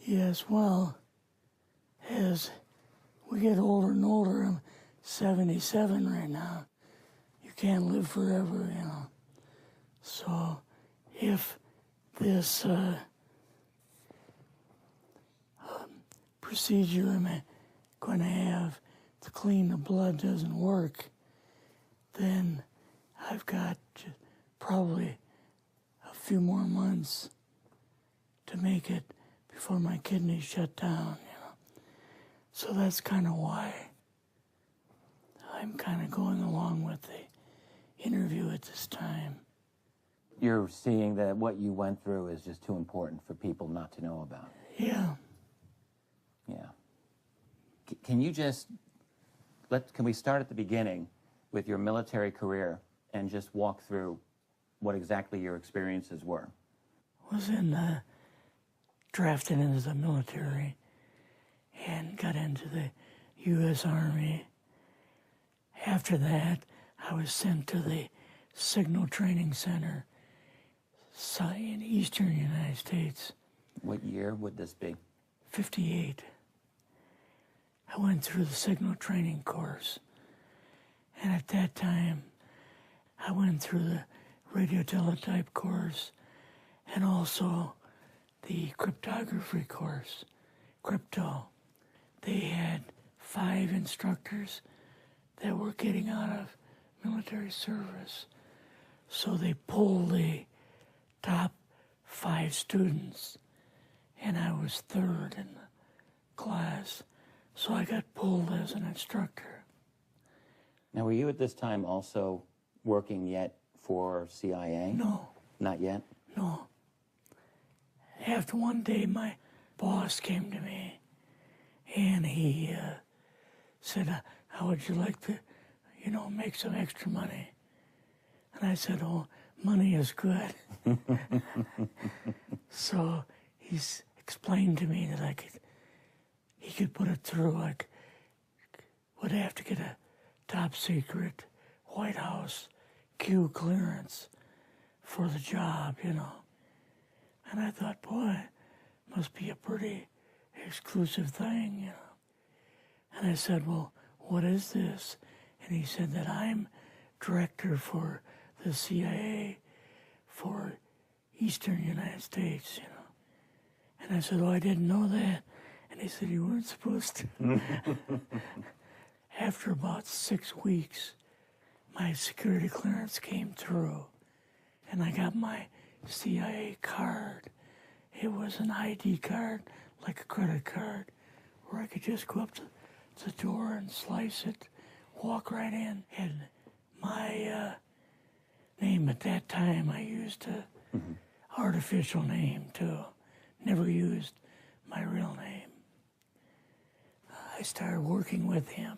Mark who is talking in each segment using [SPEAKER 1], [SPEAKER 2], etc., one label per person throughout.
[SPEAKER 1] Yes, well, as we get older and older, I'm 77 right now. You can't live forever, you know. So if this procedure I'm going to have to clean the blood doesn't work, then I've got probably a few more months to make it before my kidneys shut down, you know. So that's kind of why I'm kind of going along with the interview at this time.
[SPEAKER 2] You're seeing that what you went through is just too important for people not to know about.
[SPEAKER 1] Yeah.
[SPEAKER 2] Yeah. Can you just, can we start at the beginning with your military career and just walk through what exactly your experiences were?
[SPEAKER 1] I was drafted into the military and got into the U.S. Army. After that, I was sent to the Signal Training Center in eastern United States.
[SPEAKER 2] What year would this be?
[SPEAKER 1] 58. I went through the Signal Training course. And at that time, I went through the radio teletype course and also the cryptography course, crypto. They had 5 instructors that were getting out of military service. So they pulled the top 5 students, and I was 3rd in the class. So I got pulled as an instructor.
[SPEAKER 2] Now, were you at this time also working yet for CIA?
[SPEAKER 1] No.
[SPEAKER 2] Not yet?
[SPEAKER 1] No. After one day, my boss came to me, and he said, how would you like to, you know, make some extra money? And I said, oh, money is good. So he's explained to me that he could put it through. I would have to get a top secret White House Q clearance for the job, you know. And I thought, boy, must be a pretty exclusive thing, you know. And I said, well, what is this? And he said that I'm director for the CIA for Eastern United States, you know. And I said, oh, I didn't know that. And he said, you weren't supposed to. After about 6 weeks, my security clearance came through, and I got my CIA card. It was an ID card, like a credit card, where I could just go up to the door and slice it, walk right in. And my name at that time, I used a artificial name too. Never used my real name. I started working with him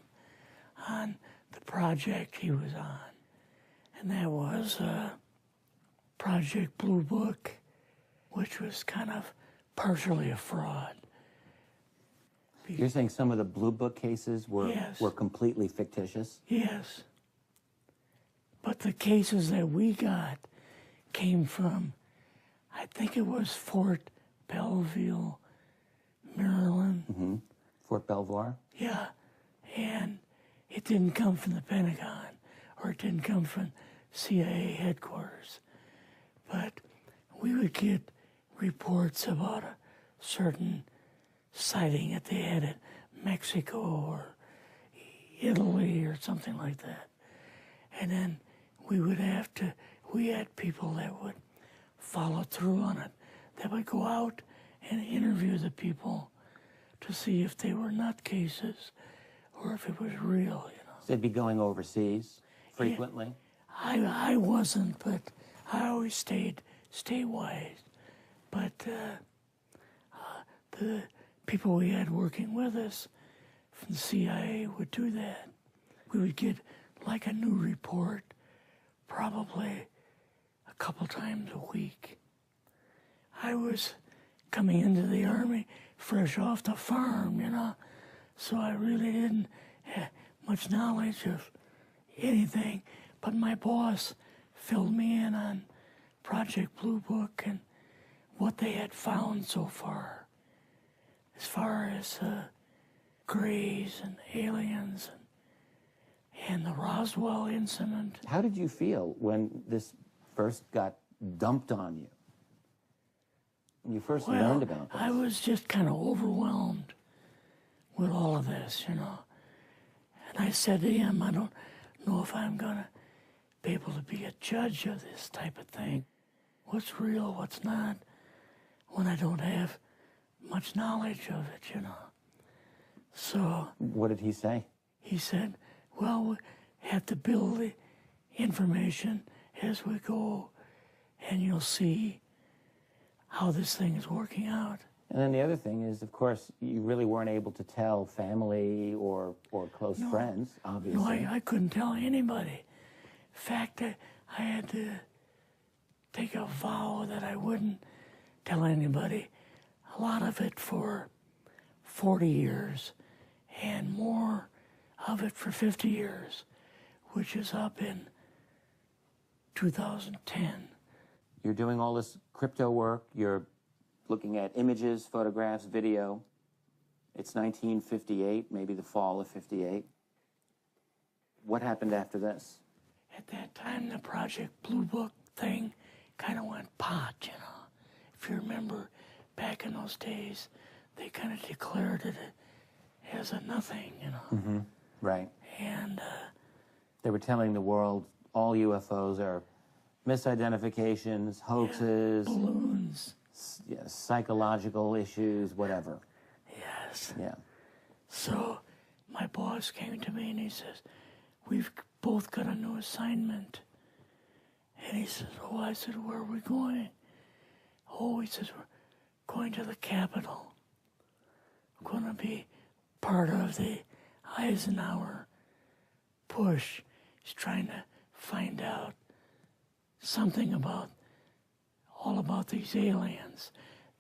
[SPEAKER 1] on the project he was on, and that was Project Blue Book, which was kind of partially a fraud.
[SPEAKER 2] You're saying some of the Blue Book cases were,
[SPEAKER 1] Yes.
[SPEAKER 2] were completely fictitious?
[SPEAKER 1] Yes. But the cases that we got came from, I think it was Fort Belvoir, Maryland.
[SPEAKER 2] Fort Belvoir?
[SPEAKER 1] Yeah. And it didn't come from the Pentagon, or it didn't come from CIA headquarters. But we would get reports about a certain sighting that they had in Mexico or Italy or something like that. And then we had people that would follow through on it, that would go out and interview the people to see if they were nutcases or if it was real, you know.
[SPEAKER 2] So they'd be going overseas frequently?
[SPEAKER 1] Yeah, I wasn't, but I always stayed statewide. But the people we had working with us from the CIA would do that. We would get like a new report probably a couple times a week. I was coming into the Army fresh off the farm, you know, so I really didn't have much knowledge of anything, but my boss filled me in on Project Blue Book and what they had found so far. as far as Greys and aliens and the Roswell incident.
[SPEAKER 2] How did you feel when this first got dumped on you? When you first learned about this?
[SPEAKER 1] I was just kind of overwhelmed with all of this, you know. And I said to him, I don't know if I'm going to be able to be a judge of this type of thing. What's real, what's not, when I don't have much knowledge of it, you know. So...
[SPEAKER 2] What did he say?
[SPEAKER 1] He said, well, we have to build the information as we go, and you'll see how this thing is working out.
[SPEAKER 2] And then the other thing is, of course, you really weren't able to tell family or close friends, obviously.
[SPEAKER 1] No, I couldn't tell anybody. In fact, I had to take a vow that I wouldn't tell anybody. A lot of it for 40 years, and more of it for 50 years, which is up in 2010.
[SPEAKER 2] You're doing all this crypto work. You're looking at images, photographs, video. It's 1958, maybe the fall of 58. What happened after this?
[SPEAKER 1] At that time, the Project Blue Book thing kind of went pot, you know. If you remember, back in those days, they kind of declared it as a nothing, you know.
[SPEAKER 2] Mm-hmm. Right.
[SPEAKER 1] And
[SPEAKER 2] they were telling the world all UFOs are misidentifications, hoaxes,
[SPEAKER 1] balloons,
[SPEAKER 2] psychological issues, whatever.
[SPEAKER 1] Yes.
[SPEAKER 2] Yeah.
[SPEAKER 1] So my boss came to me and he says, we've both got a new assignment. And he says, oh, I said, where are we going? Oh, he says, we're going to the Capitol. We're going to be part of the Eisenhower push. He's trying to find out something about, all about these aliens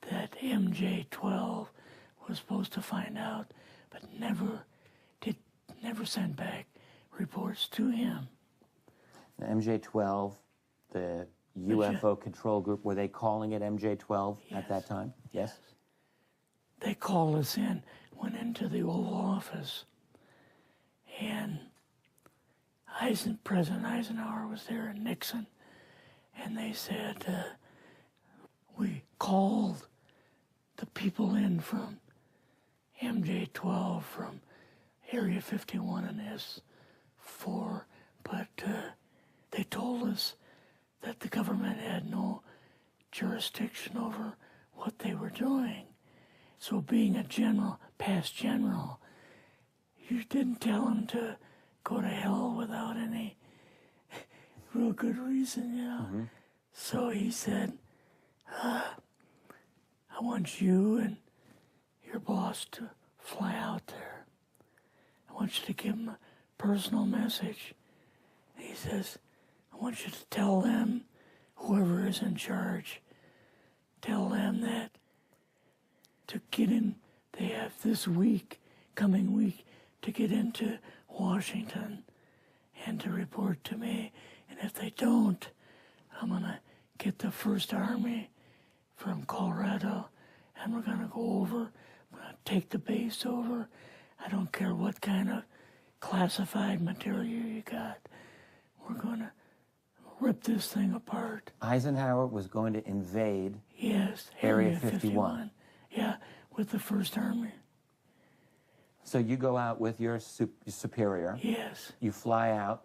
[SPEAKER 1] that MJ-12 was supposed to find out, but never sent back reports to him.
[SPEAKER 2] The MJ-12, the UFO control group, were they calling it MJ-12 at that time? Yes.
[SPEAKER 1] They called us in, went into the Oval Office, and President Eisenhower was there and Nixon, and they said, we called the people in from MJ-12 from Area 51 and S4, but they told us that the government had no jurisdiction over what they were doing. So being a general, past general, you didn't tell them to go to hell without any real good reason, you know. Mm-hmm. So he said, I want you and your boss to fly out there. I want you to give them a personal message. He says, I want you to tell them, whoever is in charge, tell them that to get in, they have this week, coming week, to get into Washington and to report to me. And if they don't, I'm going to get the First Army from Colorado, and we're going to go over, we're going to take the base over. I don't care what kind of classified material you got. We're going to rip this thing apart.
[SPEAKER 2] Eisenhower was going to invade
[SPEAKER 1] Area 51. Yeah, with the First Army.
[SPEAKER 2] So you go out with your superior.
[SPEAKER 1] Yes.
[SPEAKER 2] You fly out.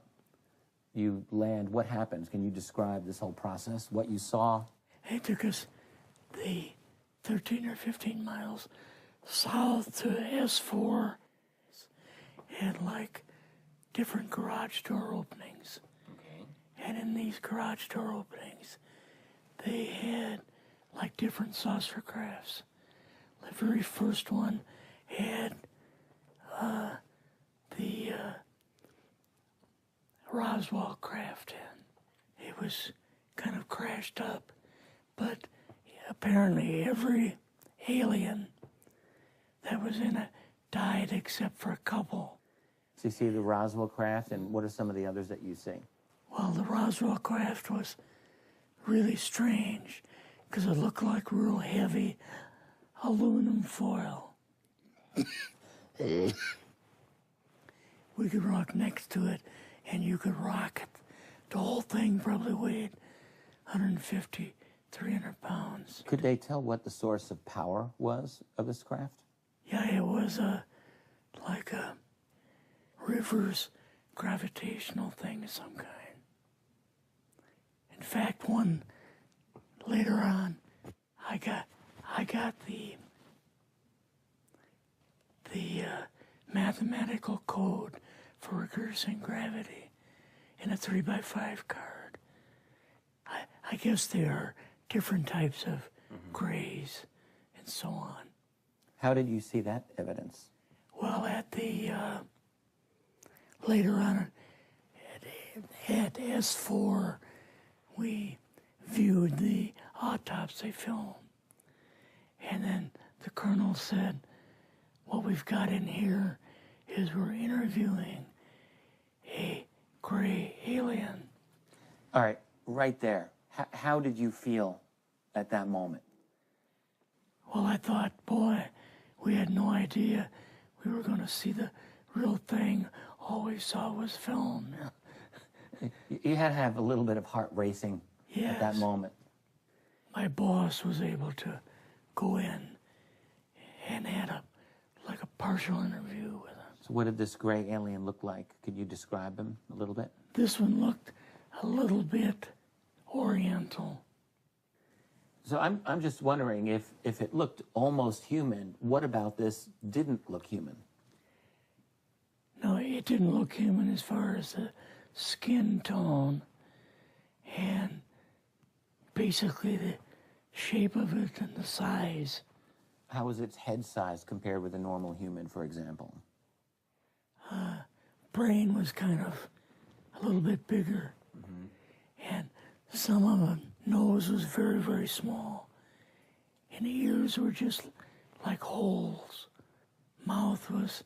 [SPEAKER 2] You land. What happens? Can you describe this whole process, what you saw?
[SPEAKER 1] It took us the 13 or 15 miles south to S4 and like different garage door openings. Okay. And in these garage door openings, they had like different saucer crafts. The very first one had the Roswell craft in. It was kind of crashed up, but apparently every alien that was in it died except for a couple.
[SPEAKER 2] So you see the Roswell craft, and what are some of the others that you see?
[SPEAKER 1] Well, the Roswell craft was really strange because it looked like real heavy aluminum foil. We could rock next to it, and you could rock it. The whole thing probably weighed 150, 300 pounds.
[SPEAKER 2] Could they tell what the source of power was of this craft?
[SPEAKER 1] Yeah, it was like a reverse gravitational thing of some kind. In fact, one later on, I got the mathematical code for reversing gravity in a 3x5 card. I guess there are different types of grays and so on.
[SPEAKER 2] How did you see that evidence?
[SPEAKER 1] Well, at the later on at S4, we viewed the autopsy film, and then the colonel said, "What we've got in here is we're interviewing a gray alien."
[SPEAKER 2] All right, right there. How did you feel at that moment?
[SPEAKER 1] Well, I thought, boy, we had no idea we were going to see the real thing. All we saw was film.
[SPEAKER 2] You had to have a little bit of heart racing at that
[SPEAKER 1] Yes.
[SPEAKER 2] moment.
[SPEAKER 1] My boss was able to go in and had a partial interview with him.
[SPEAKER 2] So what did this gray alien look like? Could you describe him a little bit?
[SPEAKER 1] This one looked a little bit oriental.
[SPEAKER 2] So I'm just wondering if it looked almost human, what about this didn't look human?
[SPEAKER 1] No, it didn't look human as far as the skin tone and basically the shape of it and the size.
[SPEAKER 2] How was its head size compared with a normal human, for example?
[SPEAKER 1] Brain was kind of a little bit bigger. And some of the nose was very, very small. And the ears were just like holes. Mouth was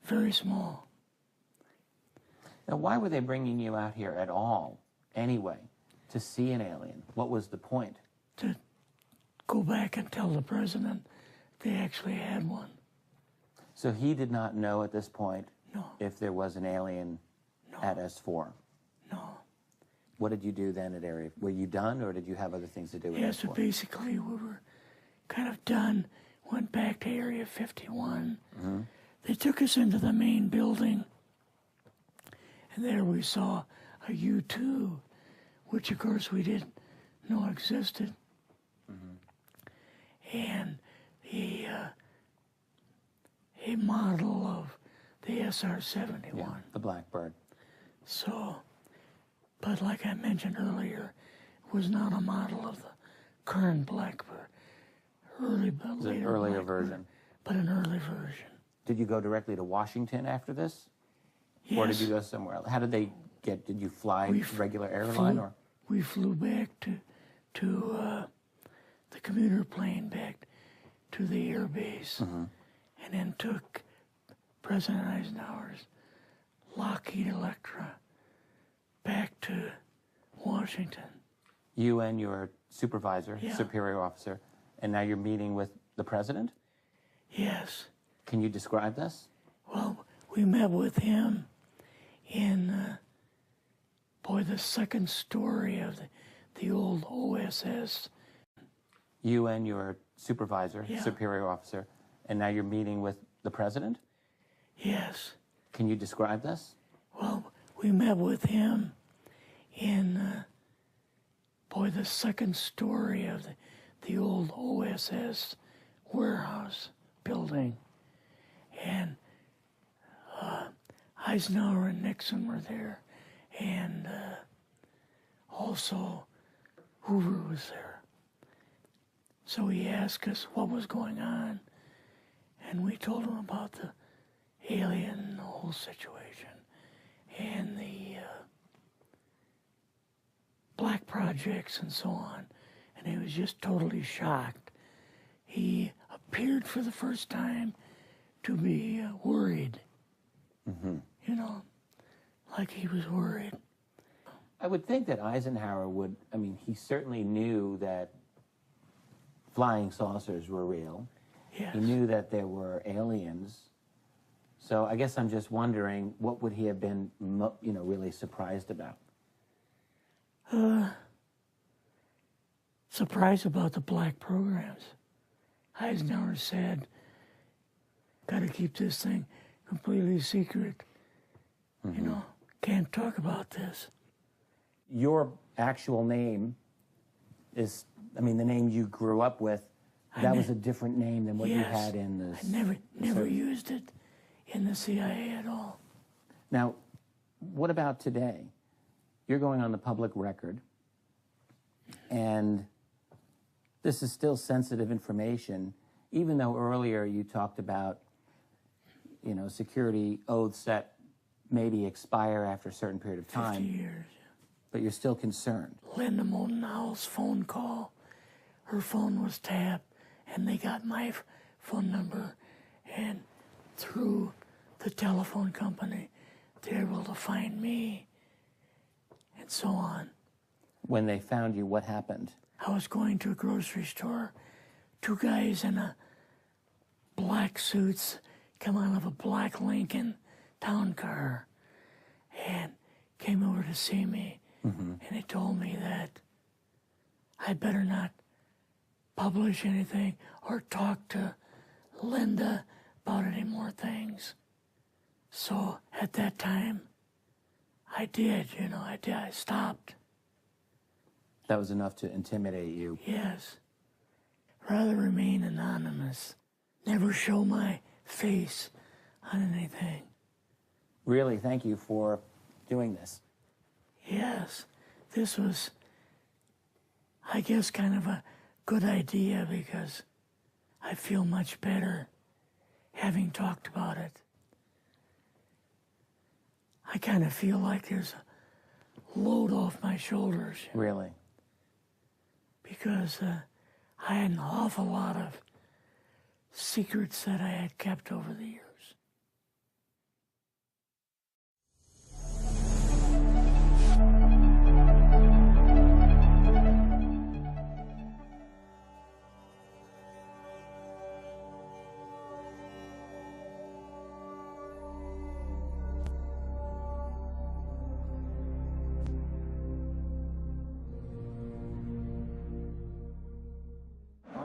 [SPEAKER 1] very small.
[SPEAKER 2] Now, why were they bringing you out here at all, anyway, to see an alien? What was the point?
[SPEAKER 1] To go back and tell the president they actually had one.
[SPEAKER 2] So he did not know at this point
[SPEAKER 1] No,
[SPEAKER 2] if there was an alien at S4.
[SPEAKER 1] no.
[SPEAKER 2] What did you do then at Area? Were you done, or did you have other things to do with
[SPEAKER 1] Yes,
[SPEAKER 2] S4?
[SPEAKER 1] but basically we were kind of done. Went back to Area 51. They took us into the main building, and there we saw a U-2, which of course we didn't know existed, and a model of the SR-71.
[SPEAKER 2] Yeah, the Blackbird.
[SPEAKER 1] So, but like I mentioned earlier, it was not a model of the current Blackbird,
[SPEAKER 2] It was an earlier version.
[SPEAKER 1] but an early version.
[SPEAKER 2] Did you go directly to Washington after this?
[SPEAKER 1] Yes.
[SPEAKER 2] Or did you go somewhere else? How did they get, did you fly regular airline or?
[SPEAKER 1] We flew back to the commuter plane back to the air base, and then took President Eisenhower's Lockheed Electra back to Washington.
[SPEAKER 2] You and your supervisor,
[SPEAKER 1] Yeah.
[SPEAKER 2] superior officer, and now you're meeting with the president?
[SPEAKER 1] Yes.
[SPEAKER 2] Can you describe this?
[SPEAKER 1] Well, we met with him in, the second story of the old OSS.
[SPEAKER 2] You and your supervisor,
[SPEAKER 1] Yeah.
[SPEAKER 2] superior officer, and now you're meeting with the president?
[SPEAKER 1] Yes.
[SPEAKER 2] Can you describe this?
[SPEAKER 1] Well, we met with him in, the second story of the old OSS warehouse building. And Eisenhower and Nixon were there, and also Hoover was there. So he asked us what was going on, and we told him about the alien and the whole situation, and the black projects and so on, and he was just totally shocked. He appeared for the first time to be worried, like he was worried.
[SPEAKER 2] I would think that Eisenhower would, he certainly knew that flying saucers were real,
[SPEAKER 1] Yes.
[SPEAKER 2] He knew that there were aliens. So I guess I'm just wondering, what would he have been, really surprised about?
[SPEAKER 1] Surprised about the black programs. Eisenhower said, got to keep this thing completely secret. Can't talk about this.
[SPEAKER 2] Your actual name is, the name you grew up with, that was a different name than what you had in the...
[SPEAKER 1] I never used it in the CIA at all.
[SPEAKER 2] Now, what about today? You're going on the public record, and this is still sensitive information, even though earlier you talked about, security oaths that maybe expire after a certain period of time.
[SPEAKER 1] 50 years.
[SPEAKER 2] But you're still concerned.
[SPEAKER 1] Linda Motenau's phone call, her phone was tapped, and they got my phone number, and through the telephone company, they're able to find me, and so on.
[SPEAKER 2] When they found you, what happened?
[SPEAKER 1] I was going to a grocery store. Two guys in black suits come out of a black Lincoln town car and came over to see me. And they told me that I better not publish anything or talk to Linda about any more things. So at that time, I did, I stopped.
[SPEAKER 2] That was enough to intimidate you.
[SPEAKER 1] Yes. Rather remain anonymous. Never show my face on anything.
[SPEAKER 2] Really, thank you for doing this.
[SPEAKER 1] Yes, this was, I guess, kind of a good idea because I feel much better having talked about it. I kind of feel like there's a load off my shoulders.
[SPEAKER 2] Really?
[SPEAKER 1] Because I had an awful lot of secrets that I had kept over the years.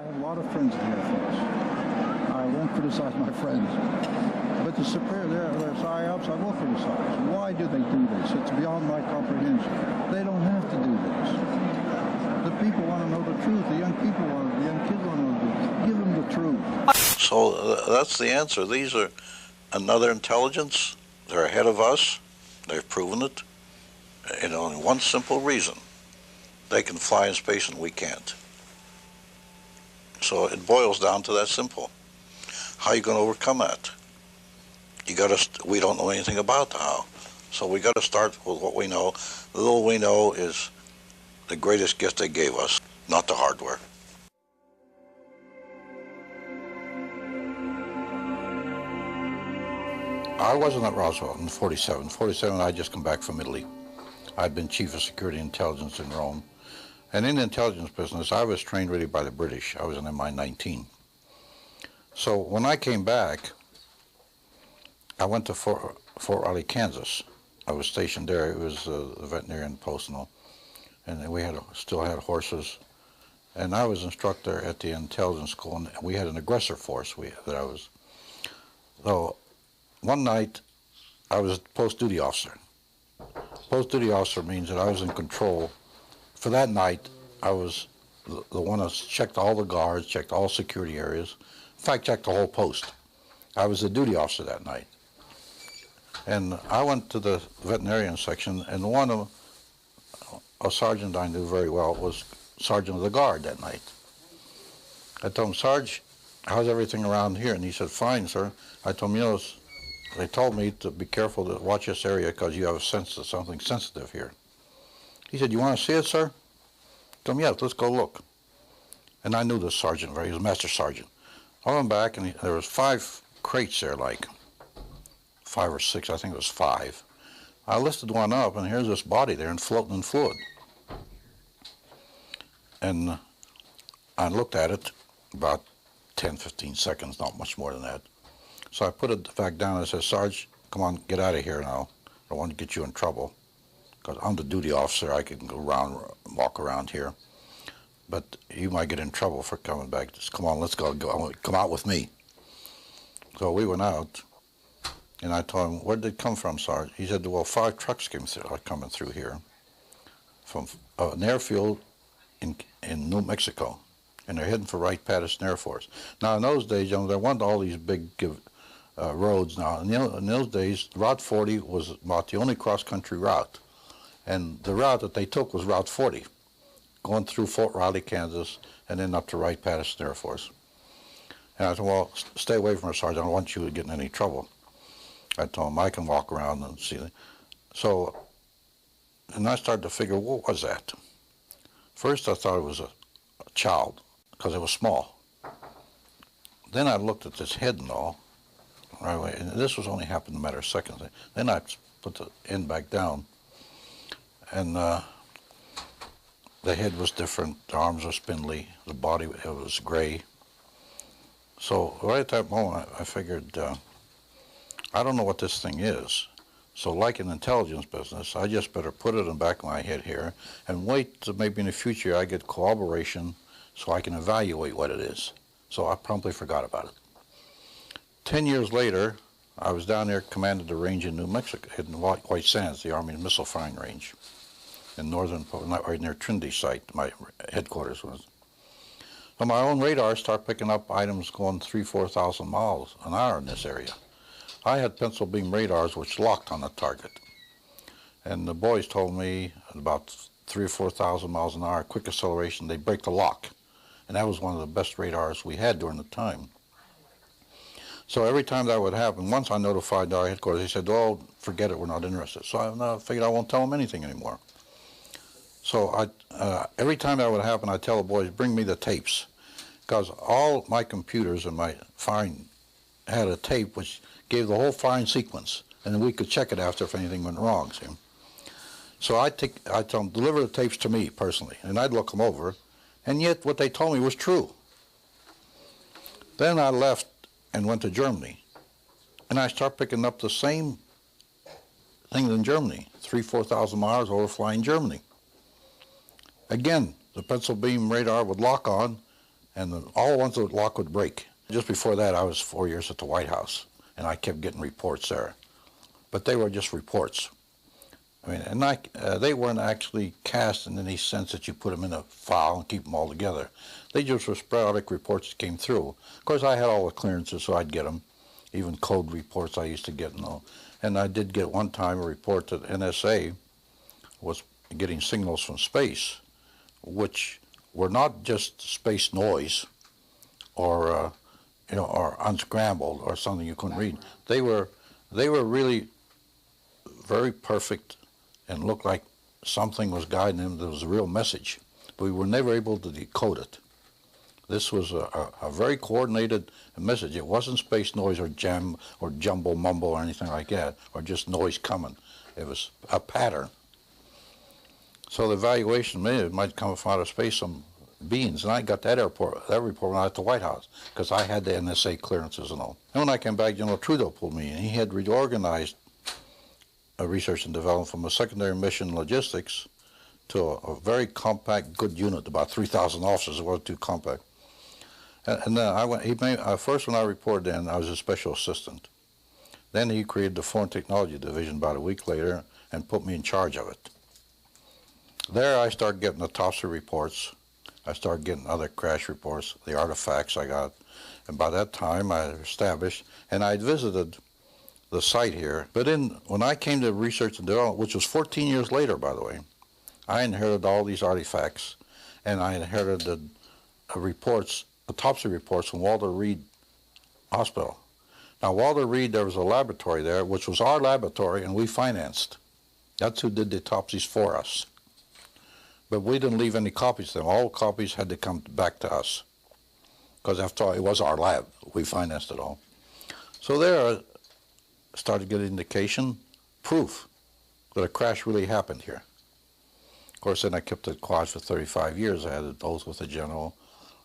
[SPEAKER 3] A lot of friends in the Air Force. I won't criticize my friends. But the superior, their PSYOPs, I will criticize. Why do they do this? It's beyond my comprehension. They don't have to do this. The people want to know the truth. The young kids want to know the truth. Give them the truth.
[SPEAKER 4] So that's the answer. These are another intelligence. They're ahead of us. They've proven it. In only one simple reason. They can fly in space and we can't. So it boils down to that simple. How are you going to overcome that? We don't know anything about how. So we got to start with what we know. The little we know is the greatest gift they gave us, not the hardware. I wasn't at Roswell in 47. 47, I'd just come back from Italy. I'd been chief of security intelligence in Rome. And in the intelligence business, I was trained really by the British. I was an MI-19. So when I came back, I went to Fort Riley, Kansas. I was stationed there. It was the veterinarian post and we still had horses. And I was instructor at the intelligence school, and we had an aggressor force So one night, I was post-duty officer. Post-duty officer means that I was in control. For that night, I was the one that checked all the guards, checked all security areas. In fact, checked the whole post. I was the duty officer that night. And I went to the veterinarian section, and a sergeant I knew very well was sergeant of the guard that night. I told him, Sarge, how's everything around here? And he said, fine, sir. I told him, they told me to be careful to watch this area because you have a sense of something sensitive here. He said, you want to see it, sir? I told him, yes, let's go look. And I knew this sergeant he was a master sergeant. I went back, and there was 5 crates there, like 5 or 6, I think it was 5. I lifted one up, and here's this body there and floating in fluid. And I looked at it about 10, 15 seconds, not much more than that. So I put it back down and I said, Sarge, come on, get out of here now. I don't want to get you in trouble. Because I'm the duty officer, I can go around, walk around here. But you might get in trouble for coming back. Just come on, let's go, come out with me. So we went out, and I told him, where did it come from, Sarge? He said, well, 5 trucks came through, are coming through here from an airfield in New Mexico, and they're heading for Wright-Patterson Air Force. Now, in those days, you know, there weren't all these big roads now. In those days, Route 40 was about the only cross-country route, and the route that they took was Route 40, going through Fort Riley, Kansas, and then up to Wright-Patterson Air Force. And I said, well, stay away from her, Sergeant. I don't want you to get in any trouble. I told him I can walk around and see. So, and I started to figure, what was that? First, I thought it was a child, because it was small. Then I looked at this head and all, right away, and this was only happened in a matter of seconds. Then I put the end back down, and the head was different, the arms were spindly, the body it was gray. So right at that moment, I figured, I don't know what this thing is. So like in intelligence business, I just better put it in the back of my head here and wait till maybe in the future I get corroboration so I can evaluate what it is. So I promptly forgot about it. 10 years later, I was down there, commanded the range in New Mexico, in White Sands, the Army missile firing range, in northern, right near Trinity site, my headquarters was. So my own radar started picking up items going 3,000 to 4,000 miles an hour in this area. I had pencil beam radars which locked on the target. And the boys told me at about 3,000 or 4,000 miles an hour, quick acceleration, they'd break the lock. And that was one of the best radars we had during the time. So every time that would happen, once I notified our headquarters, they said, oh, forget it, we're not interested. So I figured I won't tell them anything anymore. So every time that would happen, I'd tell the boys, bring me the tapes. Because all my computers and my firing had a tape which gave the whole firing sequence. And then we could check it after if anything went wrong, see. So I'd tell them, deliver the tapes to me personally. And I'd look them over. And yet what they told me was true. Then I left and went to Germany. And I started picking up the same things in Germany. 3,000 to 4,000 miles over flying Germany. Again, the pencil beam radar would lock on, and all the ones that would lock would break. Just before that, I was 4 years at the White House, and I kept getting reports there. But they were just reports. I mean, and they weren't actually cast in any sense that you put them in a file and keep them all together. They just were sporadic reports that came through. Of course, I had all the clearances, so I'd get them. Even code reports I used to get and all. And I did get one time a report that NSA was getting signals from space, which were not just space noise or or unscrambled or something you couldn't read. They were really very perfect and looked like something was guiding them. There was a real message, but we were never able to decode it. This was a very coordinated message. It wasn't space noise or jam or jumble mumble or anything like that, or just noise coming. It was a pattern. So the evaluation might come from outer space, some beings, and I got that report when I was at the White House, because I had the NSA clearances and all. And when I came back, General Trudeau pulled me in. He had reorganized research and development from a secondary mission logistics to a very compact, good unit, about 3,000 officers. It wasn't too compact. And then I went. First, when I reported in, I was a special assistant. Then he created the Foreign Technology Division about a week later and put me in charge of it. There I started getting the autopsy reports. I started getting other crash reports, the artifacts I got. And by that time I established, and I'd visited the site here. But when I came to research and development, which was 14 years later, by the way, I inherited all these artifacts, and I inherited the reports, autopsy reports from Walter Reed Hospital. Now, Walter Reed, there was a laboratory there, which was our laboratory, and we financed. That's who did the autopsies for us. But we didn't leave any copies to them. All copies had to come back to us, because after all, it was our lab. We financed it all. So there I started getting indication, proof that a crash really happened here. Of course, then I kept it quiet for 35 years. I had an oath with the general,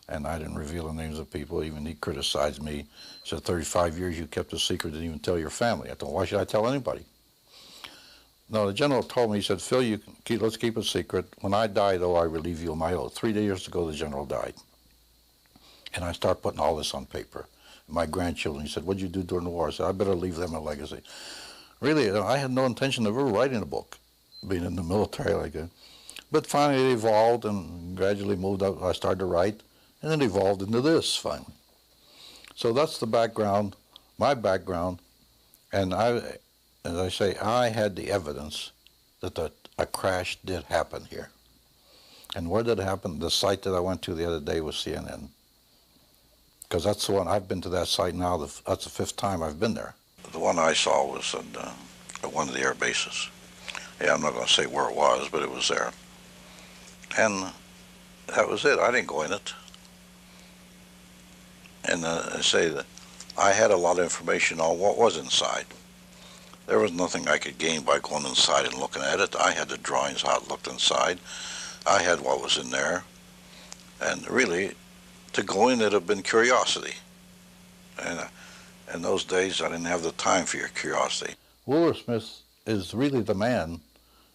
[SPEAKER 4] and I didn't reveal the names of people. Even he criticized me. He said, 35 years you kept a secret, didn't even tell your family. I thought, why should I tell anybody? No, the general told me, he said, Phil, let's keep it secret. When I die, though, I relieve you of my oath. 3 years ago, the general died. And I start putting all this on paper. My grandchildren, he said, what'd you do during the war? I said, I better leave them a legacy. Really, I had no intention of ever writing a book, being in the military like that. But finally it evolved and gradually moved up. I started to write, and it evolved into this finally. So that's the background, my background. And as I say, I had the evidence that a crash did happen here. And where did it happen? The site that I went to the other day was CNN. Because that's the one, I've been to that site now, that's the 5th time I've been there. The one I saw was at one of the air bases. Yeah, I'm not going to say where it was, but it was there. And that was it. I didn't go in it. And I say that I had a lot of information on what was inside. There was nothing I could gain by going inside and looking at it. I had the drawings, how it looked inside. I had what was in there. And really, to go in, it would have been curiosity. And in those days, I didn't have the time for your curiosity. Wilbur Smith is really the man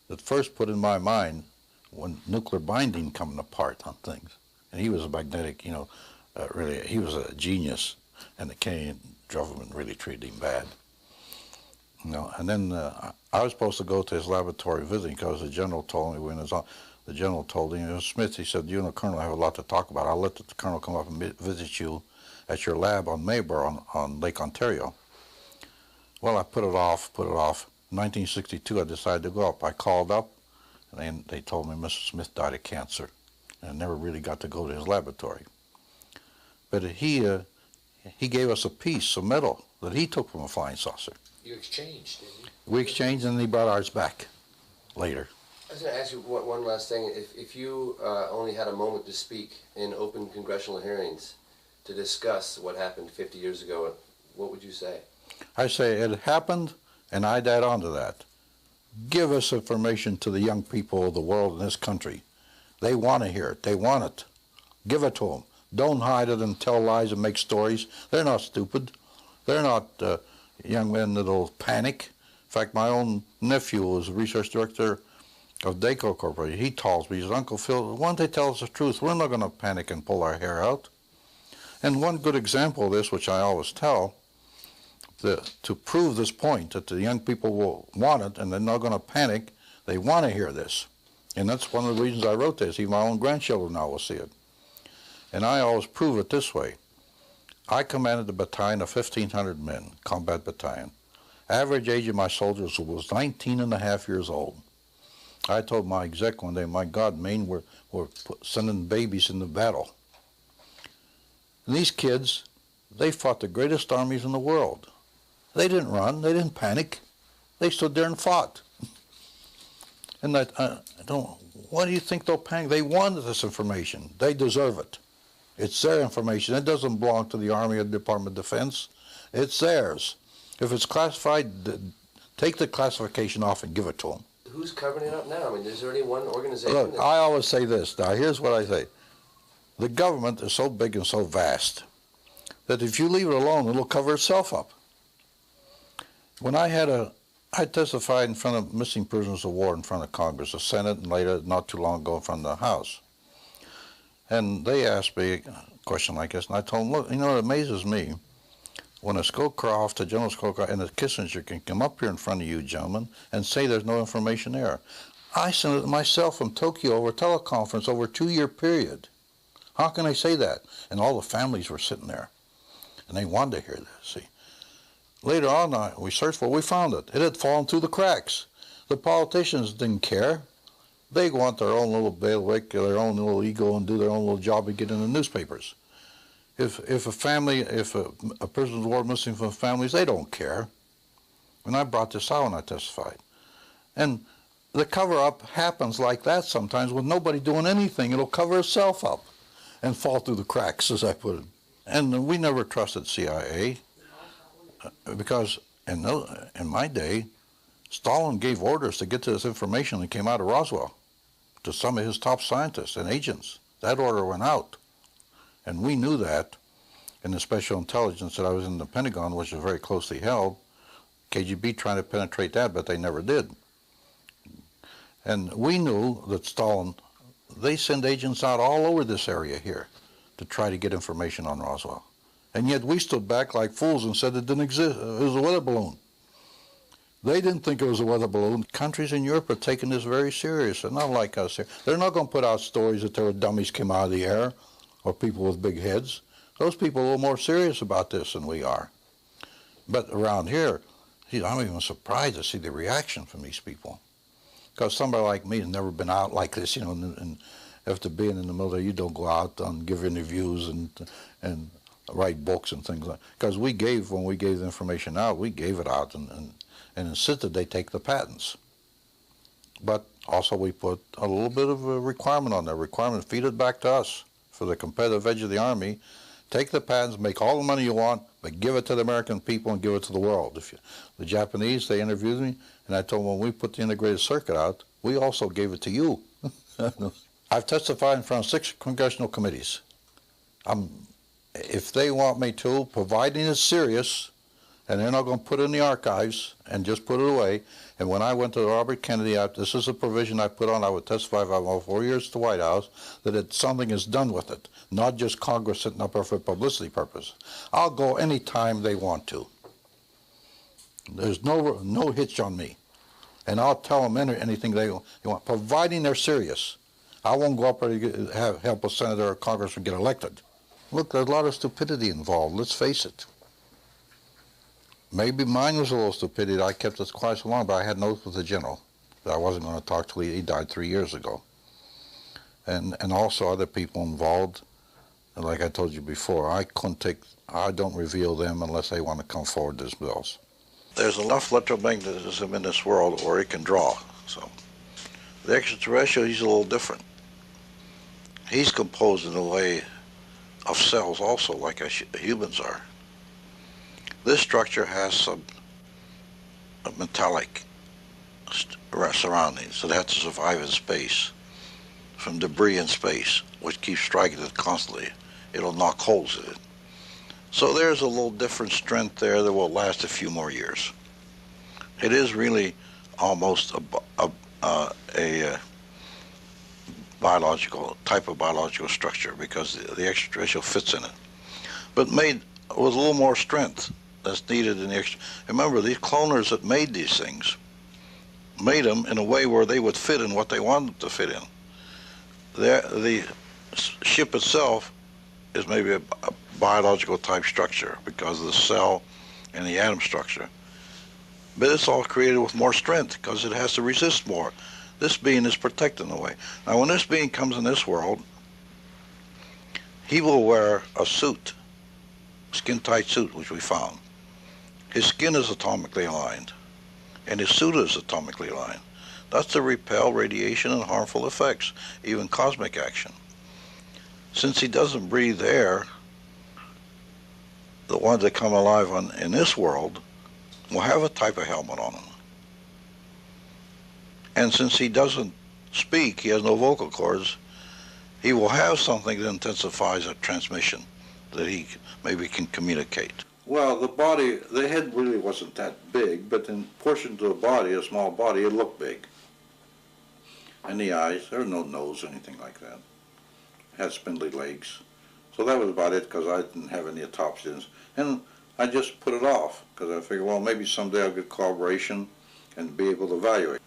[SPEAKER 4] that first put in my mind when nuclear binding coming apart on things. And he was a magnetic, really, he was a genius, and the Canadian government really treated him bad. And then I was supposed to go to his laboratory visiting because the general told me when it was on. The general told him, Smith, he said, you and the colonel have a lot to talk about. I'll let the colonel come up and visit you at your lab on Mayber on Lake Ontario. Well, I put it off. In 1962, I decided to go up. I called up, and they told me Mr. Smith died of cancer. And I never really got to go to his laboratory. But he gave us a piece of metal that he took from a flying saucer.
[SPEAKER 5] You exchanged, didn't you?
[SPEAKER 4] We exchanged, and he brought ours back later.
[SPEAKER 5] I was going to ask you one last thing. If you only had a moment to speak in open congressional hearings to discuss what happened 50 years ago, what would you say?
[SPEAKER 4] I say it happened, and I'd add on to that. Give us information to the young people of the world in this country. They want to hear it. They want it. Give it to them. Don't hide it and tell lies and make stories. They're not stupid. They're not young men that'll panic. In fact, my own nephew was research director of Daco Corporation. He tells me, he says, Uncle Phil, why don't they tell us the truth? We're not going to panic and pull our hair out. And one good example of this, which I always tell, to prove this point, that the young people will want it and they're not going to panic, they want to hear this. And that's one of the reasons I wrote this. Even my own grandchildren now will see it. And I always prove it this way. I commanded a battalion of 1,500 men, combat battalion. Average age of my soldiers was 19 and a half years old. I told my exec one day, my God, Maine, we're sending babies into battle. And these kids, they fought the greatest armies in the world. They didn't run, they didn't panic. They stood there and fought. And why do you think they'll panic? They wanted this information. They deserve it. It's their information. It doesn't belong to the Army or the Department of Defense. It's theirs. If it's classified, take the classification off and give it to them.
[SPEAKER 5] Who's covering it up now? I mean, is there any one organization?
[SPEAKER 4] Look, I always say this. Now, here's what I say. The government is so big and so vast that if you leave it alone, it'll cover itself up. When I testified in front of missing prisoners of war in front of Congress, the Senate, and later, not too long ago, in front of the House. And they asked me a question like this, and I told them, look, you know, it amazes me when a Scowcroft, a General Scowcroft, and a Kissinger can come up here in front of you, gentlemen, and say there's no information there. I sent it myself from Tokyo over teleconference over a 2-year period. How can I say that? And all the families were sitting there, and they wanted to hear this, see. Later on, we searched for it, we found it. It had fallen through the cracks. The politicians didn't care. They want their own little bailiwick, their own little ego, and do their own little job and get in the newspapers. If a prisoner of war missing from families, they don't care. And I brought this out when I testified. And the cover-up happens like that sometimes with nobody doing anything. It'll cover itself up and fall through the cracks, as I put it. And we never trusted CIA because in my day, Stalin gave orders to get to this information that came out of Roswell to some of his top scientists and agents. That order went out. And we knew that in the special intelligence that I was in the Pentagon, which was very closely held. KGB trying to penetrate that, but they never did. And we knew that Stalin, they send agents out all over this area here to try to get information on Roswell. And yet we stood back like fools and said it didn't exist. It was a weather balloon. They didn't think it was a weather balloon. Countries in Europe are taking this very serious. They're not like us here. They're not going to put out stories that there were dummies came out of the air or people with big heads. Those people are a little more serious about this than we are. But around here, I'm even surprised to see the reaction from these people. Because somebody like me has never been out like this, you know, and after being in the military, you don't go out and give interviews and write books and things like that. Because when we gave the information out, we gave it out and insisted they take the patents. But also we put a little bit of a requirement on there. Requirement, feed it back to us for the competitive edge of the Army. Take the patents, make all the money you want, but give it to the American people and give it to the world. The Japanese, they interviewed me, and I told them when we put the integrated circuit out, we also gave it to you. I've testified in front of 6 congressional committees. If they want me to, providing it's serious, and they're not going to put it in the archives and just put it away. And when I went to Robert Kennedy, this is a provision I put on, I would testify if I went 4 years to the White House, that something is done with it, not just Congress sitting up there for publicity purpose. I'll go any time they want to. There's no hitch on me. And I'll tell them anything they want, providing they're serious. I won't go up there to help a senator or congressman get elected. Look, there's a lot of stupidity involved, let's face it. Maybe mine was a little stupidity. I kept it quiet so long, but I had an oath with the general that I wasn't going to talk till he died 3 years ago. And also other people involved. And like I told you before, I don't reveal them unless they want to come forward themselves. There's enough electromagnetism in this world where it can draw. So the extraterrestrial, he's a little different. He's composed in a way of cells also, like humans are. This structure has some metallic surroundings. It has to survive in space from debris in space, which keeps striking it constantly. It'll knock holes in it. So there's a little different strength there that will last a few more years. It is really almost a biological type of biological structure because the extraterrestrial fits in it, but made with a little more strength that's needed in the extra. Remember, these cloners that made these things made them in a way where they would fit in what they wanted them to fit in. The ship itself is maybe a biological type structure because of the cell and the atom structure, but it's all created with more strength because it has to resist more. This being is protected in a way. Now, when this being comes in this world, he will wear a suit, skin-tight suit, which we found. His skin is atomically aligned, and his suit is atomically aligned. That's to repel radiation and harmful effects, even cosmic action. Since he doesn't breathe air, the ones that come alive in this world will have a type of helmet on them. And since he doesn't speak, he has no vocal cords, he will have something that intensifies that transmission, that he maybe can communicate. Well, the head really wasn't that big, but in portion to the body, a small body, it looked big. And the eyes, there was no nose or anything like that. It had spindly legs. So that was about it because I didn't have any autopsies. And I just put it off because I figured, well, maybe someday I'll get corroboration and be able to evaluate.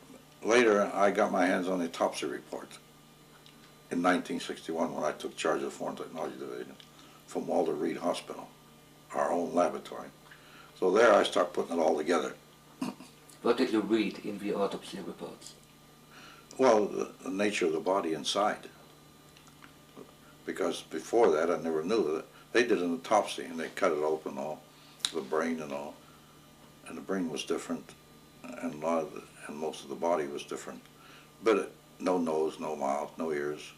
[SPEAKER 4] Later, I got my hands on the autopsy report in 1961 when I took charge of the Foreign Technology Division from Walter Reed Hospital, our own laboratory. So there I start putting it all together.
[SPEAKER 6] What did you read in the autopsy reports?
[SPEAKER 4] Well, the nature of the body inside. Because before that I never knew that. They did an autopsy and they cut it open, all the brain and all. And the brain was different and most of the body was different. But no nose, no mouth, no ears,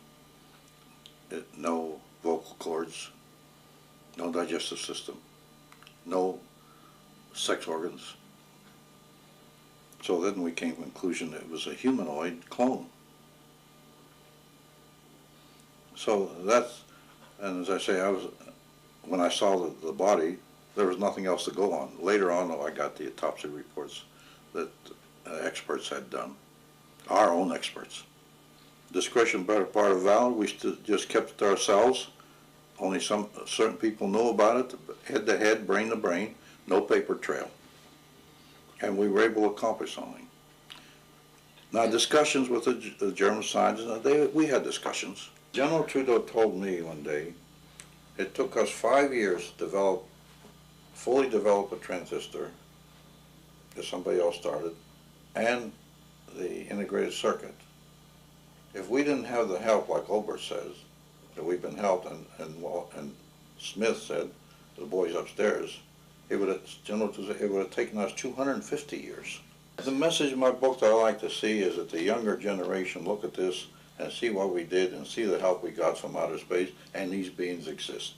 [SPEAKER 4] no vocal cords, no digestive system, no sex organs. So then we came to the conclusion that it was a humanoid clone. So And as I say, when I saw the body, there was nothing else to go on. Later on, though, I got the autopsy reports that experts had done, our own experts. Discretion better part of valor, we just kept it to ourselves. Only certain people know about it, head to head, brain to brain, no paper trail. And we were able to accomplish something. Now, discussions with the German scientists, we had discussions. General Trudeau told me one day, it took us 5 years to fully develop a transistor, that somebody else started, and the integrated circuit. If we didn't have the help, like Obert says, that we've been helped, and Smith said, the boys upstairs, it would have taken us 250 years. The message in my book that I like to see is that the younger generation look at this and see what we did and see the help we got from outer space, and these beings exist.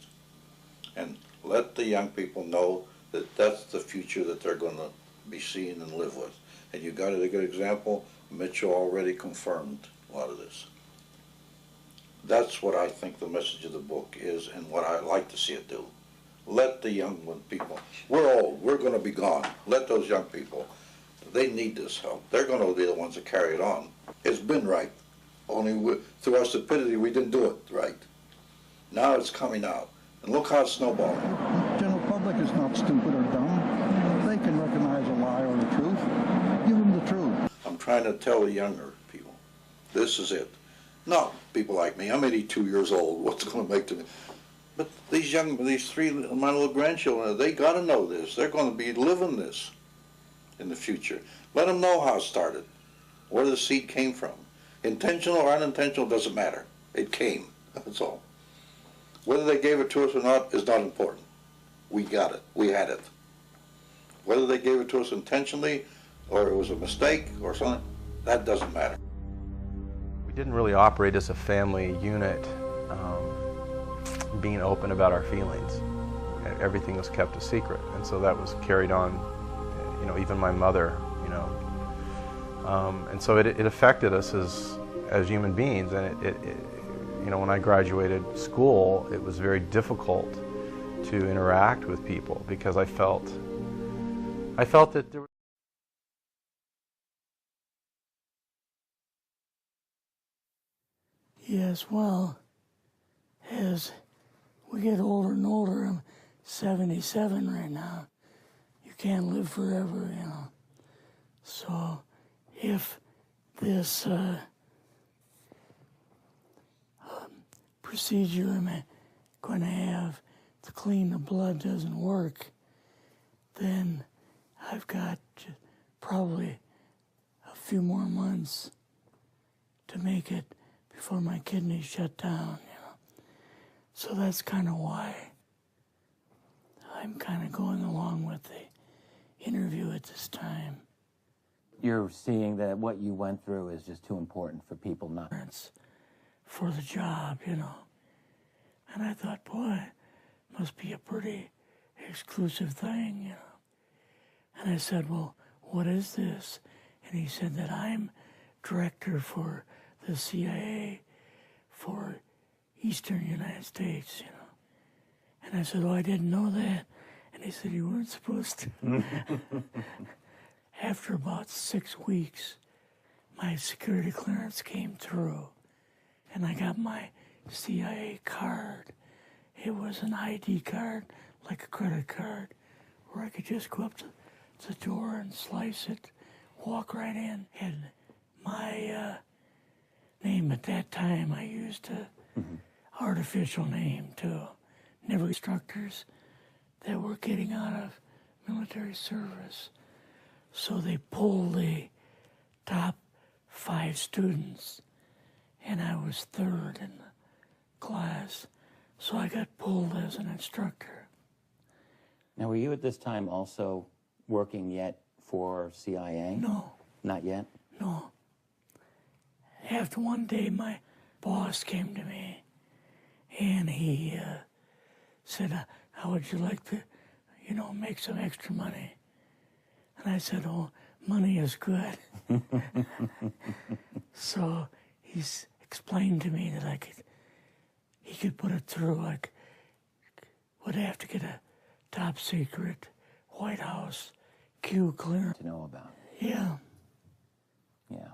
[SPEAKER 4] And let the young people know that that's the future that they're going to be seeing and live with. And you got a good example. Mitchell already confirmed a lot of this. That's what I think the message of the book is, and what I like to see it do. Let the young people, we're old, we're going to be gone. Let those young people, they need this help. They're going to be the ones that carry it on. It's been right. Only through our stupidity, we didn't do it right. Now it's coming out. And look how it's snowballing.
[SPEAKER 3] The general public is not stupid or dumb. They can recognize a lie or the truth. Give them the truth.
[SPEAKER 4] I'm trying to tell the younger people, this is it. Not people like me. I'm 82 years old. What's it going to make to me? But these three, my little grandchildren, they got to know this. They're going to be living this in the future. Let them know how it started, where the seed came from. Intentional or unintentional doesn't matter. It came. That's all. Whether they gave it to us or not is not important. We got it. We had it. Whether they gave it to us intentionally or it was a mistake or something, that doesn't matter.
[SPEAKER 7] We didn't really operate as a family unit, being open about our feelings. Everything was kept a secret, and so that was carried on, even my mother, and so it affected us as human beings, and when I graduated school, it was very difficult to interact with people because I felt that there was
[SPEAKER 1] Yes, well, as we get older and older, I'm 77 right now. You can't live forever, So if this procedure I'm going to have to clean the blood doesn't work, then I've got probably a few more months to make it before my kidneys shut down, So that's kind of why I'm kind of going along with the interview at this time.
[SPEAKER 2] You're seeing that what you went through is just too important for people not.
[SPEAKER 1] For the job, And I thought, boy, it must be a pretty exclusive thing, And I said, well, what is this? And he said that I'm director for the CIA for Eastern United States, And I said, oh, I didn't know that. And he said, you weren't supposed to. After about 6 weeks, my security clearance came through, and I got my CIA card. It was an ID card, like a credit card, where I could just go up to the door and slice it, walk right in. And my name at that time, I used a artificial name too. Never instructors that were getting out of military service. So they pulled the top 5 students, and I was 3rd in the class. So I got pulled as an instructor.
[SPEAKER 2] Now, were you at this time also working yet for CIA?
[SPEAKER 1] No.
[SPEAKER 2] Not yet?
[SPEAKER 1] No. After one day, my boss came to me, and he said, how would you like to, make some extra money? And I said, oh, money is good. So he's explained to me that he could put it through, like, would have to get a top secret White House Q clearance.
[SPEAKER 2] To know about.
[SPEAKER 1] Yeah.
[SPEAKER 2] Yeah.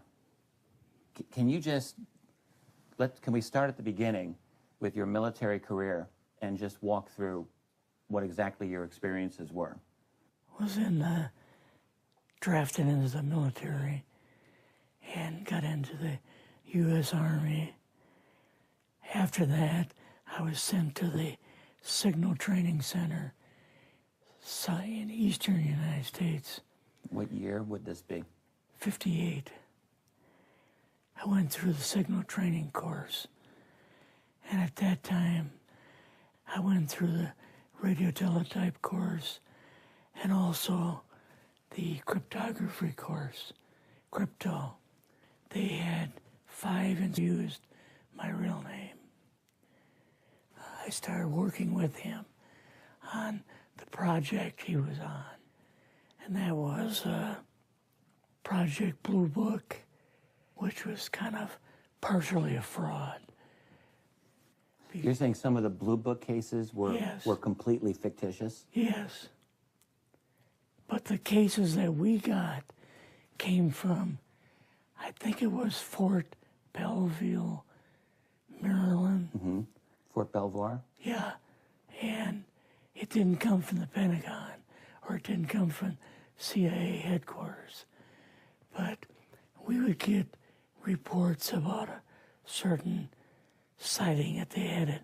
[SPEAKER 2] Can you just, can we start at the beginning with your military career and just walk through what exactly your experiences were?
[SPEAKER 1] Was drafted into the military and got into the U.S. Army. After that, I was sent to the Signal Training Center in eastern United States.
[SPEAKER 2] What year would this be?
[SPEAKER 1] 58. I went through the signal training course. And at that time, I went through the radio teletype course and also the cryptography course, crypto. They had 5 and used my real name. I started working with him on the project he was on. And that was Project Blue Book, which was kind of partially a fraud.
[SPEAKER 2] You're saying some of the Blue Book cases were completely fictitious?
[SPEAKER 1] Yes. But the cases that we got came from, I think it was Fort Belvoir, Maryland.
[SPEAKER 2] Mm-hmm. Fort Belvoir?
[SPEAKER 1] Yeah. And it didn't come from the Pentagon, or it didn't come from CIA headquarters. But we would get reports about a certain sighting that they had